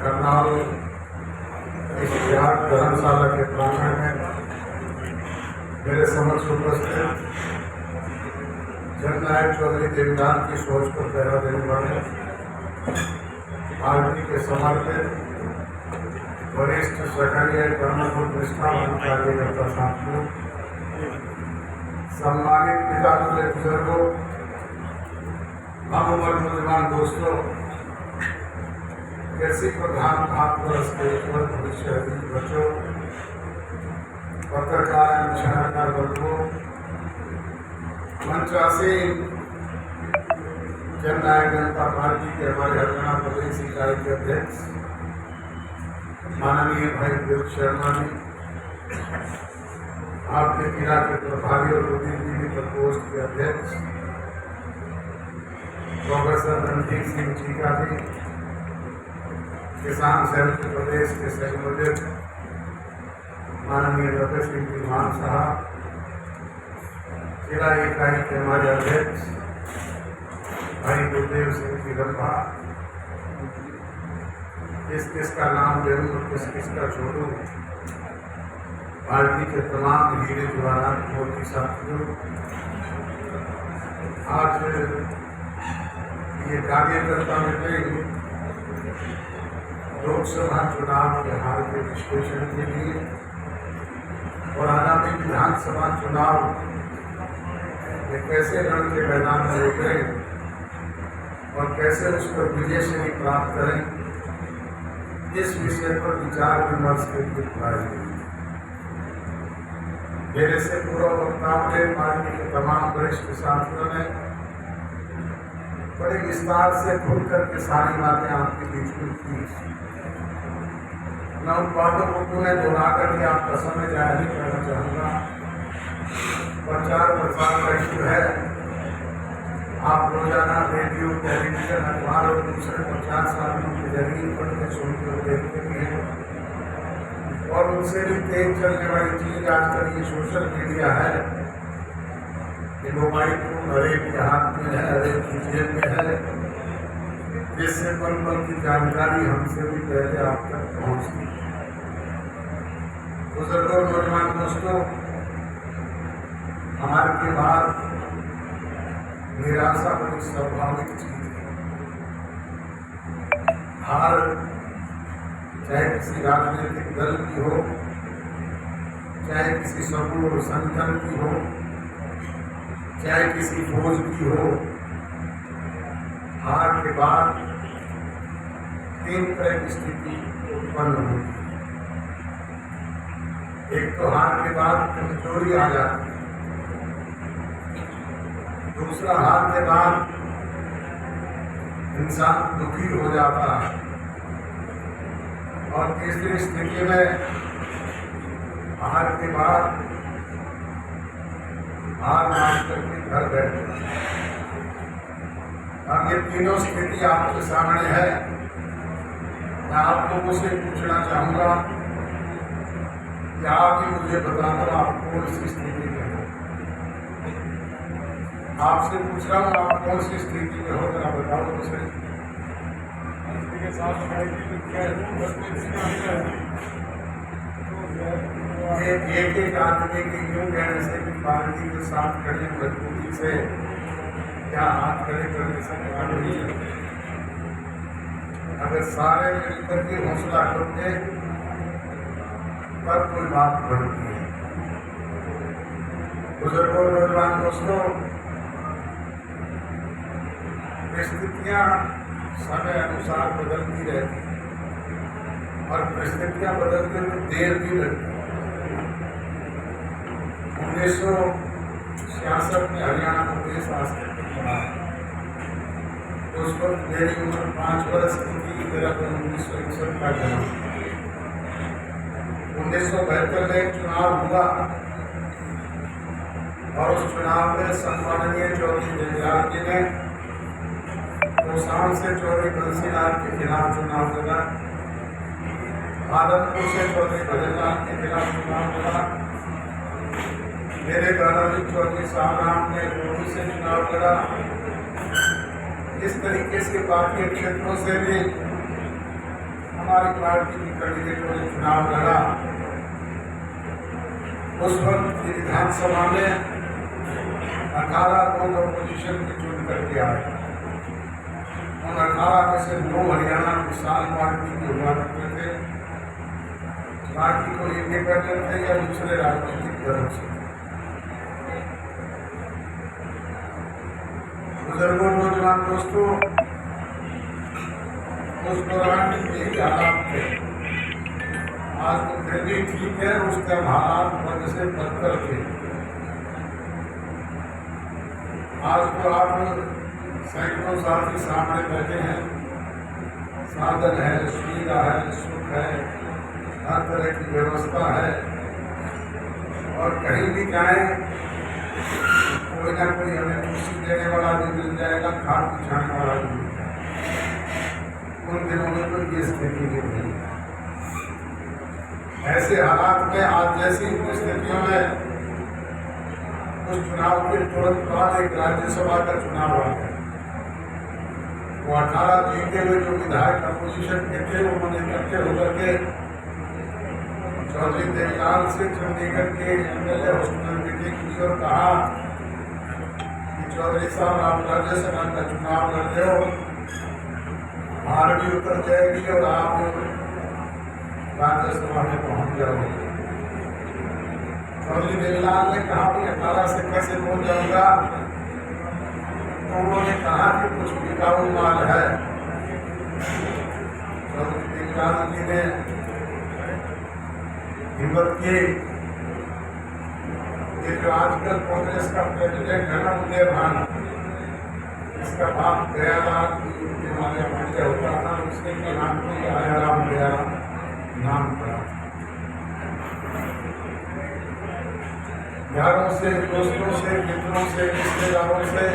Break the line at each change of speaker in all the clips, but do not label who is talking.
करनाल इस बिहार धर्मशाला के प्रांगण में मेरे समक्ष उपस्थित जननायक चौधरी देवदान की सोच को पहरा देने वाले पार्टी के समर्पित वरिष्ठ सरकारी कर्मठ निष्ठावान कार्यकर्ता साथियों, सम्मानित पिता तुल्य बुजुर्गों, हम उम्र नौजवान दोस्तों, कृषि प्रधान भारतवर्ष के उज्ज्वल भविष्य बच्चों, पत्रकार एवं छायाकार वर्गों, मंचासीन जननायक जनता पार्टी के हमारे हरियाणा प्रदेश इकाई के अध्यक्ष माननीय भाई विवेक शर्मा जी, आपके जिला के प्रभारी और बुद्धिजीवी प्रकोष्ठ के अध्यक्ष प्रोफेसर रणजीत सिंह चीका जी, किसान सेल के प्रदेश के संयोजक माननीय डॉक्टर सिंह जी मान साहब, जिला इकाई के हमारे अध्यक्ष भाई गुरुदेव सिंह जी रंभा, किस किस का नाम ले लूं, किस किस का छोड़ू, पार्टी के तमाम हीरे जवाहरात मोदी साथियों, आज ये कार्यकर्ता मीटिंग लोकसभा चुनाव के हाल के विश्लेषण के लिए और आगामी विधानसभा चुनाव में कैसे रण के मैदान में उतरे और कैसे उस पर विजय श्री प्राप्त करें, इस विषय पर विचार विमर्श के लिए बुलाई गई। मेरे से पूर्व वक्ताओं ने, पार्टी के तमाम वरिष्ठ साथियों ने बड़े विस्तार से खुल करके सारी बातें आपके बीच में की। मैं उन बातों को पुनः दोहरा करके आपका समय जाया नहीं करना चाहूँगा। प्रचार प्रसार का इशू है, आप रोजाना रेडियो, टेलीविजन, अखबार और दूसरे प्रचार साधनों के जरिए पढ़ते सुनते और देखते भी हैं और उनसे भी तेज चलने वाली चीज आजकल ये सोशल मीडिया है। ये मोबाइल फोन हर एक के हाथ में है, हर एक की जेब में है, जिससे पल पल की जानकारी हमसे भी पहले आप तक पहुँचती है। बुजुर्गों, नौजवान दोस्तों, हमारे के बाद निराशा बड़ी स्वाभाविक चीज है। हार चाहे किसी राजनीतिक दल की हो, चाहे किसी समूह और संगठन की हो, चाहे किसी फौज की हो, हार के बाद तीन तरह की स्थिति उत्पन्न होती है। एक तो हार के बाद कमजोरी आ जाती है, दूसरा हार के बाद इंसान दुखी हो जाता है और तीसरी स्थिति में हार के बाद हार मान करके घर बैठे। अब ये तीनों स्थिति आपके सामने है। मैं आप लोगों से पूछना चाहूंगा कि आप ही मुझे बता दो आप कौन सी स्थिति में हो। आपसे पूछ रहा हूँ, आप कौन सी स्थिति में हो, जरा बताओ तो सही। एक एक आदमी की यूं कहने से कि पार्टी के साथ खड़े मजबूती से क्या हाथ खड़े करने से काम नहीं चलते। अगर सारे मिलकर के हौसला करते तब कोई बात बढ़ती है। बुजुर्गों, नौजवान दोस्तों, परिस्थितियां समय अनुसार बदलती रहती हैं और परिस्थितियां बदलते में देर भी लगती है। 1966 में हरियाणा प्रदेश अस्तित्व बना, उस वक्त मेरी उम्र 5 वर्ष की थी। मेरा 1961 का जन्म। 1972 में एक चुनाव हुआ और उस चुनाव में सम्माननीय चौधरी देवदान जी ने कोसाम से चौधरी बंसीलाल के खिलाफ चुनाव लड़ा, आदमपुर से चौधरी भजनलाल के खिलाफ चुनाव लड़ा, मेरे दादाजी चौधरी साहब ने रोटी से चुनाव लड़ा। इस तरीके से बाकी क्षेत्रों से भी हमारी पार्टी की कैंडिडेट ने चुनाव लड़ा, उस वक्त विधानसभा में 18 लोग अपोजिशन के चुन करके आए। उन 18 में से 9 हरियाणा किसान पार्टी के हुआ करते थे, बाकी को इंडिपेंडेंट थे या दूसरे राजनीतिक दलों से। बुजुर्गों, नौजवान दोस्तों, उस दौरान यही हालात थे। आज तो फिर भी ठीक है, उसके हालात बद से बदतर थे। आज तो आप सैकड़ों साथी सामने बैठे हैं, साधन है, सुविधा है, सुख है, हर तरह की व्यवस्था है, और कहीं भी जाए कोई ना कोई हमें खुशी देने वाला भी मिल जाएगा, खाद बिछाने वाला भी मिल जाएगा। उन दिनों में तो ये स्थिति नहीं थी। ऐसे हालात में आज जैसी स्थितियों में उस चुनाव के तुरंत बाद एक राज्यसभा का चुनाव आ गया। वो 18 जीते हुए जो विधायक अपोजिशन के थे, उन्होंने इकट्ठे होकर के चौधरी देवीलाल से चंडीगढ़ के एमएलए हॉस्पिटल मीटिंग की और कहा कि चौधरी साहब, आप राज्यसभा का चुनाव लड़ रहे हो, हार भी उतर जाएगी और आप राज्यसभा में पहुंच जाओगे। चौधरी देवीलाल ने कहा कि 18 से कैसे पहुंच जाऊंगा? तो उन्होंने कहा कि कुछ बिकाऊ माल है। चौधरी देवीलाल जी ने हिम्मत की। ये जो आजकल कांग्रेस का प्रेसिडेंट है ना, उदय भान, इसका बाप दयालाल हमारे मंडे होता था, उसके के नाम पर आयाराम दयाराम नाम पड़ा। यारों से, दोस्तों से, मित्रों से, रिश्तेदारों से,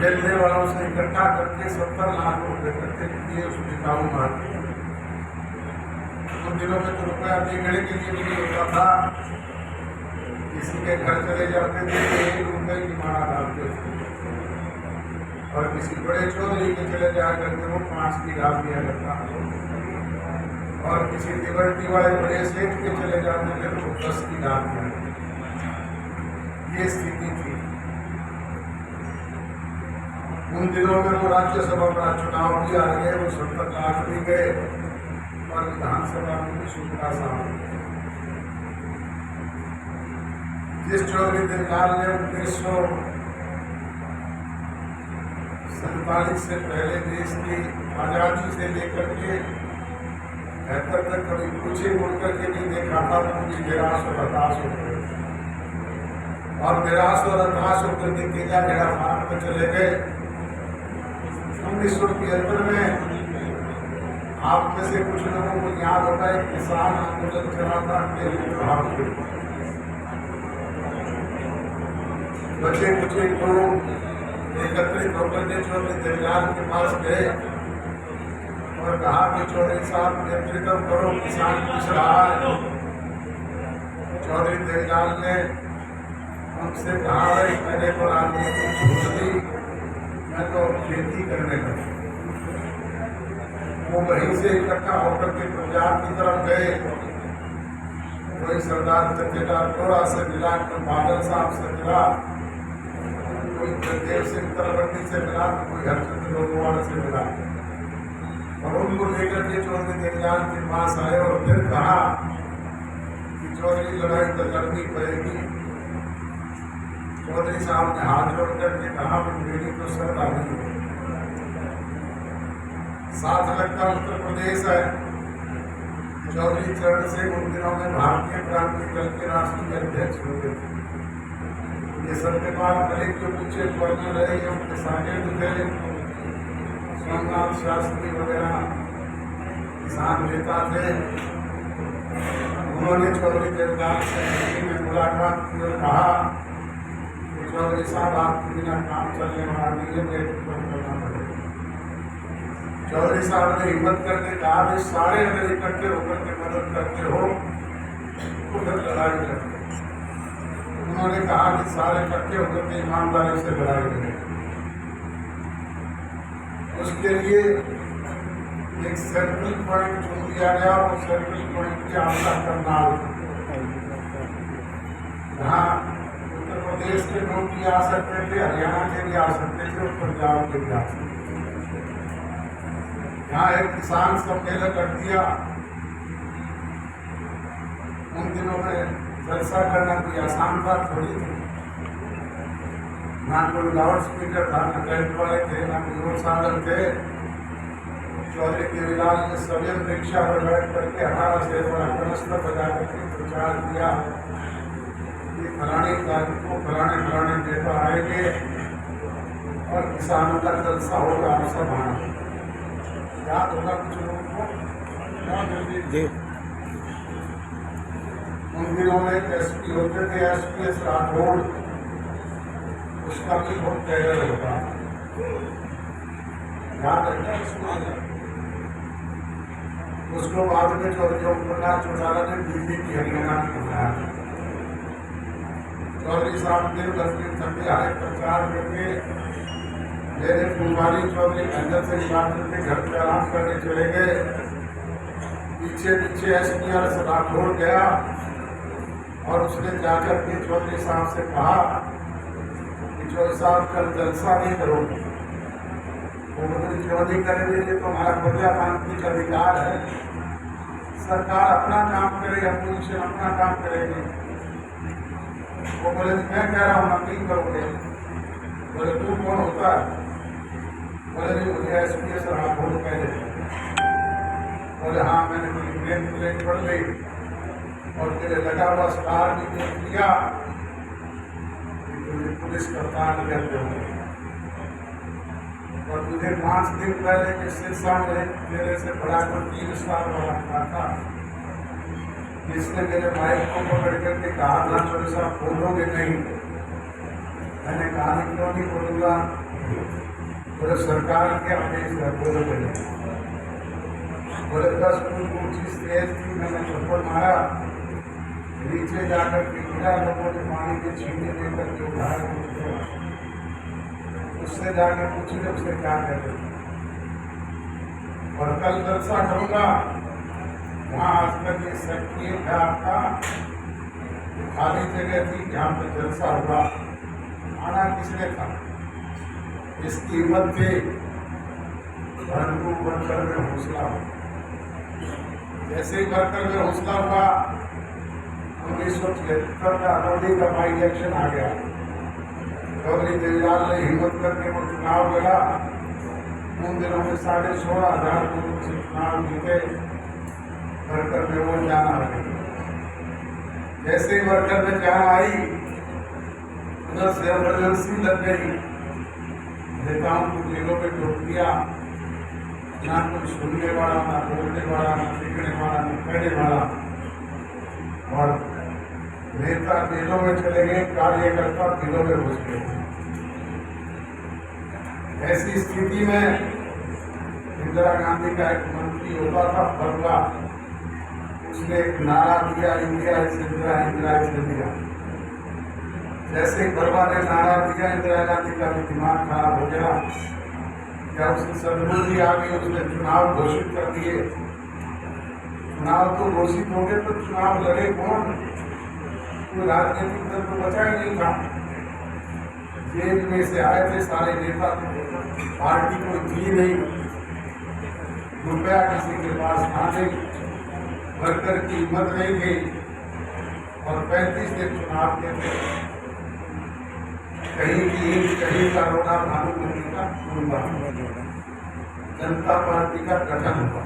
मिलने वालों से इकट्ठा करके 70 लाख रुपए इकट्ठे किए उस बिकाऊ माल। उन दिनों में तो रुपया देखने के लिए नहीं होता था, किसी के घर चले जाते थे तो 1 रुपये की माला डालते थे, और किसी बड़े चौधरी के चले जा करके वो 5 की डाल दिया करता, और किसी लिबर्टी वाले बड़े सेठ के चले जाते थे तो 10 की डाल दिया। ये स्थिति थी। उन दिनों में वो राज्यसभा का चुनाव भी आ गए, वो 70 लाख भी गए, और विधानसभा में भी सुविधा सामने। जिस चौधरी देवीलाल ने 1947 से पहले देश की आजादी से लेकर के 73 तक कभी पूछे मुड़ करके नहीं देखा था, तो मुझे निराश और हताश हो गए, और निराश और हताश होकर के तेजा घेरा भारत में चले गए। 1973 में आप में से कुछ लोगों को याद होगा, एक किसान आंदोलन चला था, बचे कुछ लोग एकत्रित होकर के चौधरी देवीलाल के पास गए और कहा कि चौधरी साहब नेतृत्व करो, किसान पूछ रहा है। चौधरी देवीलाल ने उनसे कहा, मैंने तो राजनीति छोड़ दी, मैं तो खेती करने लगा। वो वहीं से इकट्ठा होकर के पंजाब की तरफ गए। कोई सरदार जथेदार टोरा से मिला, कोई बादल साहब से मिला, कोई जगदेव सिंह तरवटी से मिला, कोई हरचंद लोगोवाल से मिला, और उनको लेकर के चौधरी देवीलाल के पास आए और फिर कहा कि चौधरी लड़ाई तो लड़नी पड़ेगी। चौधरी साहब ने हाथ जोड़ करके कहा, मेरी तो सरदार नहीं है, साथ लगता उत्तर प्रदेश है। चौधरी चरण सिंह उन दिनों में भारतीय क्रांति दल के राष्ट्रीय अध्यक्ष होते थे। ये सत्यपाल मलिक जो पीछे पढ़ने रहे, उनके शागिर्द थे, सोमनाथ शास्त्री वगैरह किसान नेता थे। उन्होंने चौधरी देवीलाल से दिल्ली में मुलाकात की और कहा कि चौधरी साहब, आपके बिना काम चलने वाला नहीं है, करना पड़ेगा। चौधरी साहब ने हिम्मत करके कहा कि सारे अगर इकट्ठे होकर के मदद करते हो तो फिर लड़ाई करते। उन्होंने कहा कि सारे इकट्ठे होकर के ईमानदारी से लड़ाई करें। उसके लिए एक सेंट्रल पॉइंट चुन लिया गया और सेंट्रल पॉइंट के आपका करनाल, जहाँ उत्तर प्रदेश के लोग भी आ सकते थे, हरियाणा के भी आ सकते थे और पंजाब के भी आ सकते थे। यहाँ एक किसान सम्मेलन रख दिया। उन दिनों में जलसा करना कोई आसान बात थोड़ी थी। ना कोई लाउड स्पीकर था, ना टेंट वाले थे, ना कोई और साधन थे। चौधरी देवीलाल ने स्वयं रिक्शा पर बैठ करके 18 से बड़ा कनस्तर बजा करके प्रचार किया कि फलाने तारीख को फलाने फलाने नेता आएंगे और किसानों का जलसा होगा, आप सब आना। याद होगा कुछ लोगों को? उन दिनों में एसपी होते थे, एसपीएस राठौड़, उसका भी बहुत टेरर होता। याद रखना इसको। उसको बाद में चौधरी ओमप्रकाश चौटाला ने दिल्ली की हरियाणा की बनाया। चौधरी साहब ने लक्ष्मी ठंडे हारे प्रचार करके मेरे कुमारी चौधरी अंदर से बात करके घर पे आराम करने चले गए। पीछे पीछे एसपीआर से राठौड़ गया और उसने जाकर के चौधरी साहब से कहा कि चौधरी साहब कल जलसा नहीं करोगे। क्यों नहीं करेंगे? ये तो हमारा प्रजातांत्रिक अधिकार है। सरकार अपना काम करे, अपोजिशन अपना काम करेगी। वो बोले मैं कह रहा हूँ आप नहीं करोगे। बोले तू कौन होता है? बोले नहीं, मुझे एसपीएस राठौड़ कह देते। बोले हाँ, मैंने कोई नेम प्लेट पढ़ ली और तेरे लगा हुआ स्टार भी देख लिया कि तुझे पुलिस कप्तान कहते हो और तुझे 5 दिन पहले के शीर्षा में मेरे से बड़ा को 3 स्टार वाला था, जिसने मेरे भाई को पकड़ करके कहा था चौधरी साहब बोलोगे नहीं। मैंने कहा क्यों नहीं बोलूंगा? बोले सरकार के आदेश है, बोलोगे नहीं। बोले 10 फुट ऊंची स्टेज थी, मैंने थप्पड़ मारा, नीचे जाकर के गिरा, लोगों ने पानी के छींटे लेकर के उठाया। उससे जाके पूछिए उससे क्या कहते थे। और कल जलसा करूंगा वहाँ आज तक ये सेक्रेटरी है आपका, खाली जगह थी जहाँ पे जलसा हुआ, आना किसने था? इसकी हिम्मत थी, परंतु वर्कर में हौसला हो। जैसे ही वर्कर में हौसला हुआ 1976 का अनोडी का बाई इलेक्शन आ गया। चौधरी देवीलाल ने हिम्मत करके वो चुनाव लड़ा। उन दिनों में 16,500 लोग से चुनाव जीते। वर्कर में वो जान आ गई। जैसे ही वर्कर में जान आई उधर से इमरजेंसी लग गई। नेताओं को जेलों में रोक दिया। ना कुछ सुनने वाला, ना बोलने वाला, ना सीखने वाला, ना कहने वाला। और नेता जेलों में चले गए, कार्यकर्ता दिलों में घुस गए। ऐसी स्थिति में इंदिरा गांधी का एक मंत्री होता था बरवा, उसने एक नारा दिया, India is Indira, Indira is India. जैसे ही बरवा ने नारा दिया, इंदिरा गांधी का भी दिमाग खराब हो गया। क्या उसकी सदबुद्धि आ गई, उसने चुनाव घोषित कर दिए। चुनाव तो घोषित हो गए तो चुनाव लड़े कौन? कोई राजनीतिक दल तो बचा ही नहीं था। जेल में से आए थे सारे नेता, पार्टी कोई थी नहीं, रुपया किसी के पास था नहीं, वर्कर की हिम्मत नहीं थी। और 35 दिन चुनाव के थे। कहीं की कहीं का रोना भानुमती का टूटा, जनता पार्टी का गठन हुआ।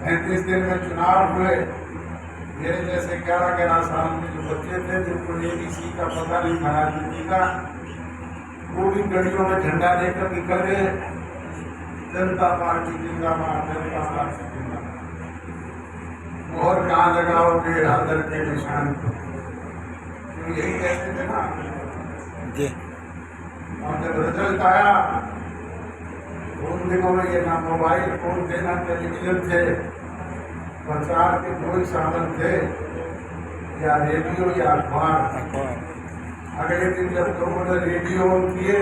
35 दिन में चुनाव हुए। मेरे जैसे 11-11 साल के जो बच्चे थे जिनको ABC का पता नहीं था राजनीति का, वो भी गलियों में झंडा लेकर निकल गए, जनता पार्टी जिंदाबाद, जनता पार्टी जिंदाबाद। मोहर कहाँ लगाओगे? आदर के निशान को। तो यही कहते थे ना जी। और जब रिजल्ट आया उन दिनों में ये ना मोबाइल फोन थे, ना टेलीविजन थे, प्रचार के कोई साधन थे, या रेडियो या अखबार। अगले दिन जब लोगों ने रेडियो ऑन किए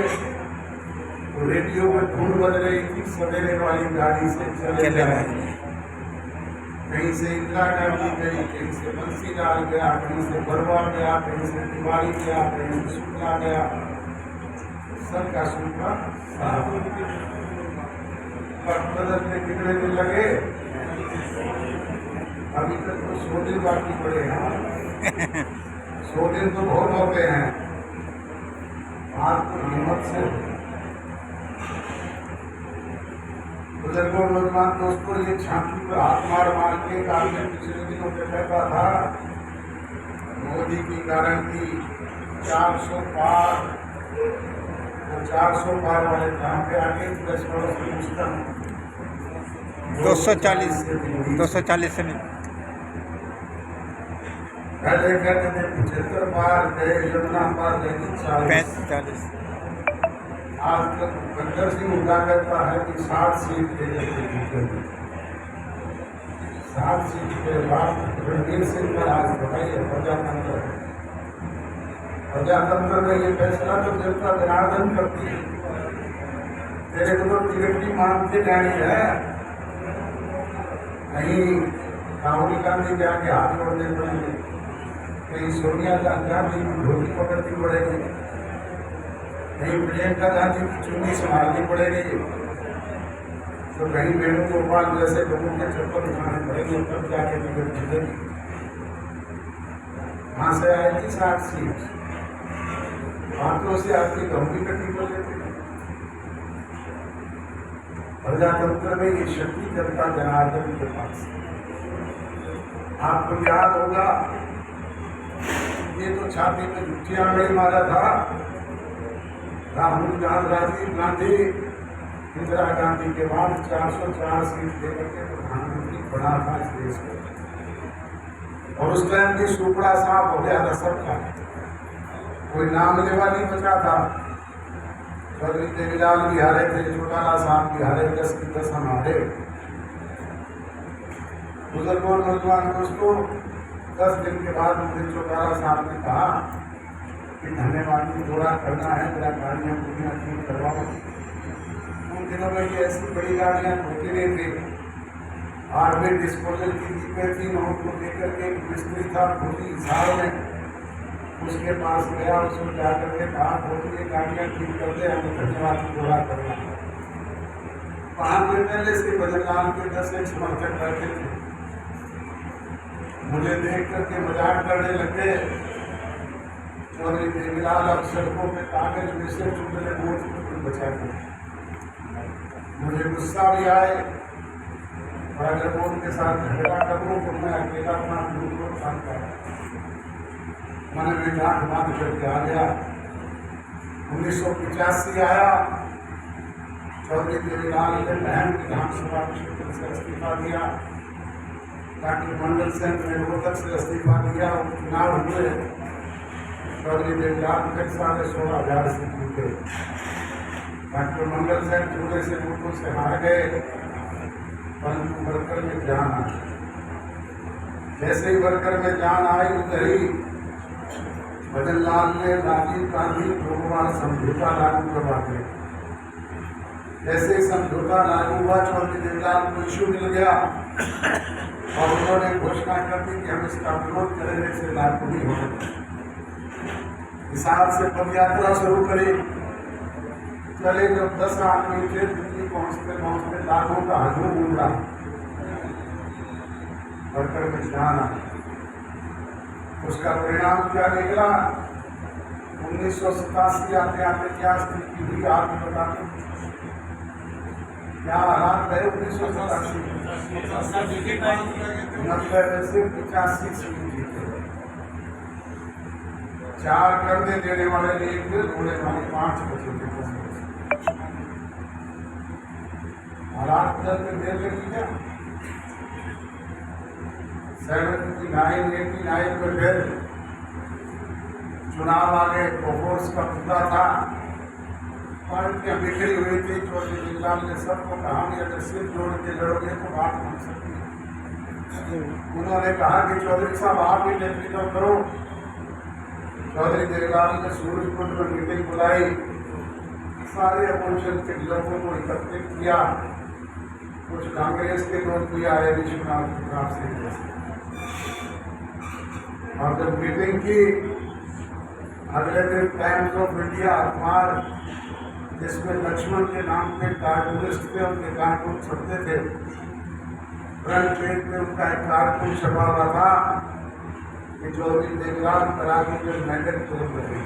तो रेडियो में धुन बज रही थी सवेरे वाली गाड़ी से चले जाए। कहीं से इंदिरा गांधी गई, कहीं से बंसीलाल गया, कहीं से बरवा गया, कहीं से तिवारी गया, कहीं से शुक्ला गया, सबका शुक्ला बदलते कितने दिन लगे, अभी तक तो 100 दिन बाकी पड़े हैं। 100 दिन तो बहुत होते हैं। आज तो हिम्मत से बुजुर्गों नौजवान दोस्तों, ये छाती पर हाथ मार मार के आपने पिछले दिनों पे कहता था मोदी की गारंटी 400 पार, तो 400 पार वाले काम पे आगे 10 वर्ष की मुश्किल
240 से नहीं,
पहले कहते थे 75 पार गए, यमुना पार लेकिन
45।
आज तक बंदर सिंह हुआ करता है कि 60 सीट ले जाते, 60 सीट के बाद रणवीर सिंह का आज बताइए प्रजातंत्र है। प्रजातंत्र में ये फैसला तो जनता जनार्दन करती है। तेरे को तो टिकट की मांग के जानी है, कहीं राहुल गांधी जाके हाथ जोड़ने पड़ेंगे, कहीं सोनिया गांधी की धोती पकड़नी पड़ेगी, कहीं प्रियंका गांधी की चुन्नी संभालनी पड़ेगी, तो कहीं वेणुगोपाल जैसे लोगों के चप्पल उठाने पड़ेंगे, तब जाके टिकट मिलेगी। वहां से आएगी 60 सीट, हाथों से आपकी गंभीर कटी कर लेते। प्रजातंत्र में ये शक्ति जनता जनार्दन के पास। आपको याद होगा ये तो छाती में झूठी आंगड़ी मारा था राहुल गांधी, राजीव गांधी, इंदिरा गांधी के बाद 404 सीट लेकर के प्रधानमंत्री बना था इस देश को। और उस टाइम भी सुपड़ा साफ हो गया था सबका, कोई नाम लेवा नहीं बचा था। चौधरी देवीलाल भी हारे थे, चौटाला साहब भी हारे, 10 की 10 हम हारे। बुजुर्गों नौजवान दोस्तों, 10 दिन के बाद मुझे चौटाला साहब ने कहा कि धन्यवाद की दौरा करना है, मेरा गाड़ियाँ पूरियाँ ठीक करवाओ। उन दिनों में ये ऐसी बड़ी गाड़ियाँ होती नहीं थी, आर्मी डिस्पोजल की जीपें थी, उनको लेकर के एक मिस्त्री था भोली साल में, उसके पास गया, उसको जाकर के कहा भोली ये गाड़ियाँ ठीक कर दे, हमें धन्यवाद की दौरा करना है। 5 दिन पहले से बजरंगलाल के 10 एक समर्थक बैठे थे, मुझे देख करके मजाक करने लगे। चौधरी देवीलाल अब सड़कों पे कागज में से चुटले वोट बचा के, मुझे गुस्सा भी आए, और अगर वो उनके साथ झगड़ा करूँ तो मैं अकेला अपना ग्रुप काम कर मैंने भी गांठ बांध करके आ गया। 1985 आया, चौधरी देवीलाल ने बहन विधानसभा क्षेत्र से इस्तीफा दिया, डॉक्टर मंडल सेन ने रोहतक से इस्तीफा दिया, चुनाव हुए, चौधरी देवीलाल फिर 16,500 से जीते। डॉक्टर मंडल सेन थोड़े से वोटों से हार गए, परंतु वर्कर में जान आई। जैसे ही वर्कर में जान आई उधर ही भजनलाल ने राजीव गांधी लोकवाद समझौता लागू करवा दिया। जैसे ही समझौता लागू हुआ, चौधरी देवीलाल को इश्यू मिल गया और उन्होंने घोषणा कर दी कि हम इसका विरोध करेंगे, से लागू नहीं होगा। हिसाब से पद यात्रा शुरू करी, चले जब 10 आदमी थे, दिल्ली पहुंचते पहुंचते लाखों का हजूम उमड़ा, वर्कर में जान आई। उसका परिणाम क्या निकला? 1987 आते आते क्या स्थिति हुई आप बताते, क्या हालात रहे? 1987 90 में से 85 सीट जीते, 4 करने देने वाले एक थे, थोड़े वाले 5 बचे थे। हालात बदलते देर लगी क्या? 79 में फिर चुनाव आ गए, फोर्स का मुद्दा था, पार्टियां बिखरी हुई थी। चौधरी देवीलाल ने सबको कहा कि अगर सिर जोड़ के लड़ोगे तो बात बन सकती है। उन्होंने कहा कि चौधरी साहब आप ही नेतृत्व करो। चौधरी देवीलाल ने सूरजकुंड में मीटिंग बुलाई, सारे अपोजिशन के लोगों को एकत्रित किया, कुछ कांग्रेस के लोग भी आए, विश्वनाथ प्रताप सिंह जैसे, और जब मीटिंग की अगले दिन टाइम्स ऑफ इंडिया अखबार, जिसमें लक्ष्मण के नाम के कार्टूनिस्ट थे, उनके कार्टून छपते थे, फ्रंट पेज में उनका एक कार्टून छपा हुआ था कि चौधरी देवलाल तराकी में मैंडेट तोड़ रहे।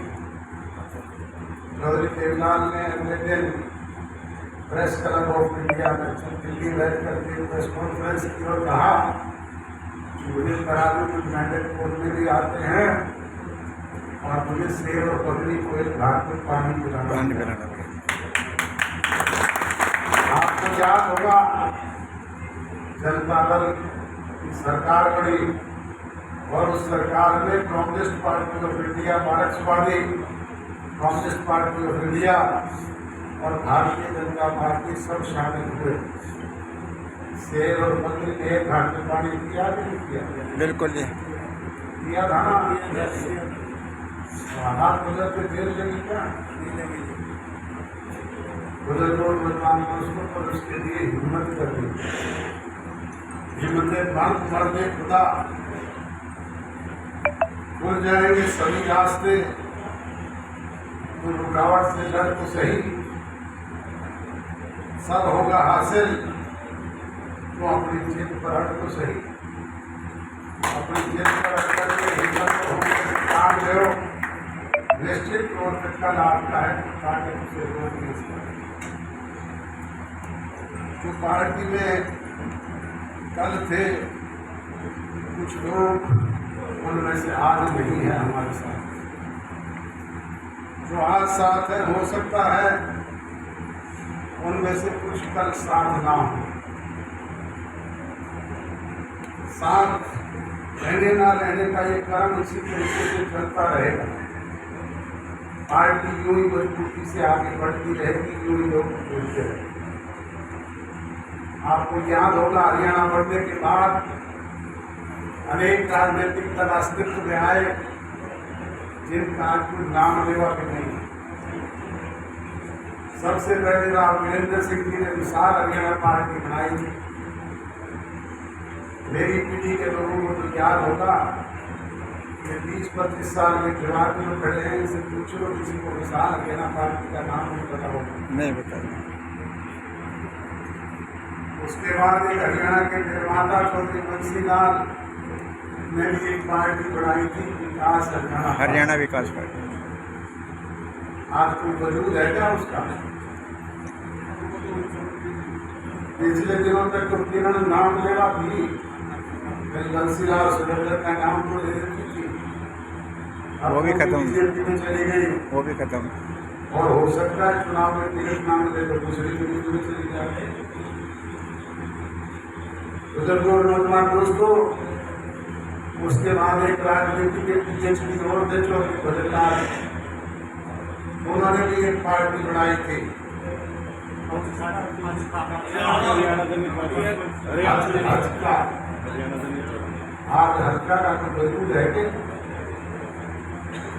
चौधरी देवलाल ने अगले दिन प्रेस क्लब ऑफ इंडिया में दिल्ली बैठ करके प्रेस कॉन्फ्रेंस की और कहा कि मुझे तराकी में मैंडेट तोड़ने भी आते हैं और मुझे शेर और बकरी को एक घाट में पानी पिलाना। आपको याद होगा जनता दल की सरकार बनी और उस सरकार में कम्युनिस्ट पार्टी ऑफ इंडिया, मार्क्सवादी कम्युनिस्ट पार्टी ऑफ इंडिया और भारतीय जनता पार्टी सब शामिल हुए। शेर और बकरी के एक घाट में पानी किया नहीं किया?
बिल्कुल जी,
किया था ना। हाथ गुजरते देर लगी क्या? बुजुर्गों को पर उसके लिए हिम्मत कर दी, हिम्मत मरने खुदा खुल जाएंगे सभी रास्ते, तो रुकावट से लड़ तो सही, सब होगा हासिल, तो अपनी जिद पर अड़ तो सही, अपनी जिद पर अड़ करके हिम्मत होने काम लो, निश्चित तौर पर कल आपका है ताकि उसे रोक नहीं सके। जो पार्टी में कल थे कुछ लोग, उनमें से आज नहीं है हमारे साथ, जो आज साथ है हो सकता है उनमें से कुछ कल साथ ना हो। साथ रहने ना रहने का ये क्रम इसी तरीके से चलता रहेगा। पार्टी यूं ही मजबूती से आगे बढ़ती रहेगी, यूं ही लोग जुड़ते रहेंगे। आपको याद होगा हरियाणा बढ़ने के बाद अनेक राजनीतिक दल अस्तित्व में आए जिनका आज कोई नाम लेवा भी नहीं। सबसे पहले राव वीरेंद्र सिंह जी ने विशाल हरियाणा पार्टी बनाई। मेरी पीढ़ी के लोगों को तो याद होगा कि 20-25 साल के जवाब में खड़े हैं, इनसे पूछो किसी को विशाल हरियाणा पार्टी का नाम नहीं पता होगा।
नहीं बताया।
उसके बाद एक हरियाणा के निर्माता चौधरी बंसीलाल ने भी एक पार्टी बनाई थी, विकास
हरियाणा विकास पार्टी।
आज कोई वजूद है क्या उसका? पिछले दिनों तक तो किरण नाम लेवा थी, बंसीलाल सुरेंद्र का नाम तो ले रही थी,
वो भी खत्म,
में चली गई,
वो भी खत्म।
और हो सकता है चुनाव में किरण नाम ले तो दूसरी में चली जाए। बुजुर्गों और नौजवान दोस्तों, उसके बाद एक राजनीति के PhD और थे चौधरी भजनलाल, उन्होंने भी एक पार्टी बनाई थी। आज हल्का का तो वजूद है कि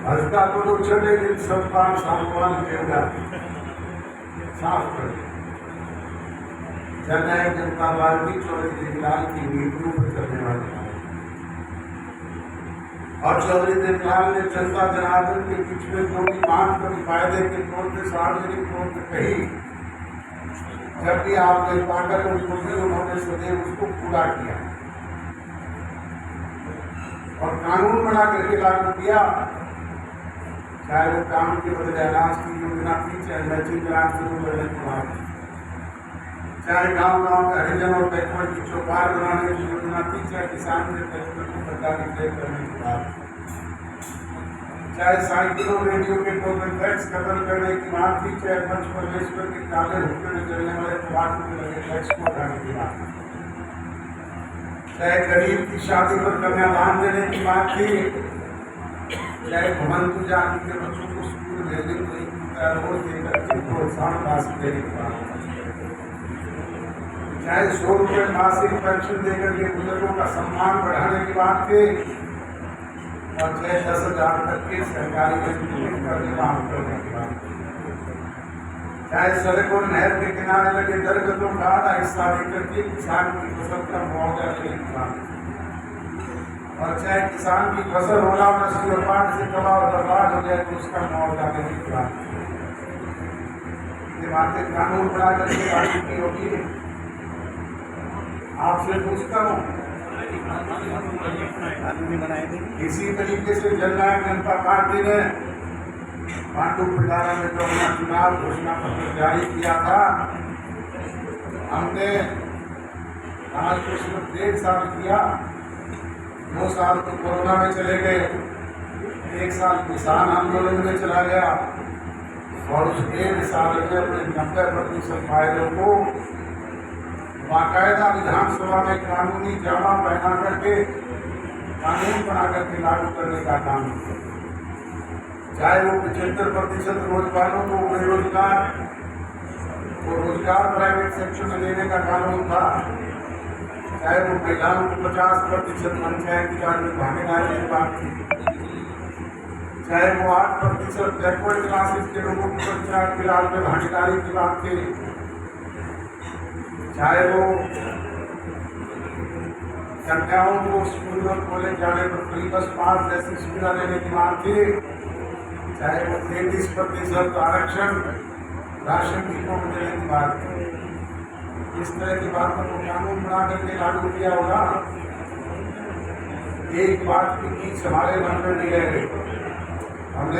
हल्का को तो चले दिन सब पान सामान देगा साफ कर। जननायक जनता पार्टी चौधरी देवलाल की नीतियों पर चलने वाले और चौधरी देवलाल ने जनता जनार्दन के बीच में जो भी बात कभी फायदे के तौर पर सार्वजनिक तौर पर कही, जब भी आपने पाकर उनको भी उन्होंने सदैव उसको पूरा किया और कानून बना करके लागू किया। चाहे वो काम के बदले अनाज की योजना थी, चाहे मैचिंग ग्रांट शुरू करने की बात, चाहे गांव गांव का हरिजन और बैकवर्ड की चौपाल बनाने की योजना थी, चाहे किसान के ट्रैक्टर को सरकारी तय करने की बात, चाहे साइकिलों रेडियो के टोकन टैक्स खत्म करने की बात थी, चाहे पंच परमेश्वर के काले हुक्के में चलने वाले प्लाट में लगे टैक्स को हटाने की बात, चाहे गरीब की शादी पर कन्यादान देने की बात थी, चाहे भवन जाति के बच्चों को स्कूल भेजने को रोज देकर प्रोत्साहन राशि देने की बात, चाहे 100 रुपये मासिक पेंशन देकर के बुजुर्गों का सम्मान बढ़ाने की बात थी, और चाहे 10,000 तक के सरकारी करने की बात, चाहे सड़क और नहर के किनारे लगे दरख्तों का आधा हिस्सा लेकर के किसान की फसल का मुआवजा ले और चाहे किसान की फसल ओलावृष्टि और बाढ़ से तबाह और बर्बाद हो जाए तो उसका मुआवजा देने की बात ये बातें कानून बना करके लागू की होगी। आपसे पूछता हूँ, इसी तरीके से जननायक जनता पार्टी ने पांडु पिटारा में जो अपना चुनाव घोषणा पत्र जारी किया था, हमने आज को सिर्फ 1.5 साल किया, 2 साल तो कोरोना में चले गए, 1 साल किसान आंदोलन में चला गया और उस 1.5 साल में अपने 90% फायदों को बाकायदा विधानसभा में कानूनी जामा पहना करके कानून बना करके लागू करने का काम किया। चाहे वो 75% रोजगारों को बेरोजगार वो रोजगार प्राइवेट सेक्टर में देने का कानून था, चाहे वो महिलाओं को 50% पंचायती राज में भागीदारी की बात थी, चाहे वो 8% बैकवर्ड क्लासेस के लोगों की पंचायती राज में भागीदारी की बात थी, चाहे वो कन्याओं को स्कूल और कॉलेज जाने पर फ्री बस पास जैसी सुविधा देने की बात थी, चाहे वो 33% आरक्षण राशन डिपो में देने की बात थी। इस तरह की बातों को कानून बना करके लागू किया होगा। एक बात की चीज हमारे मन में नहीं रह गई,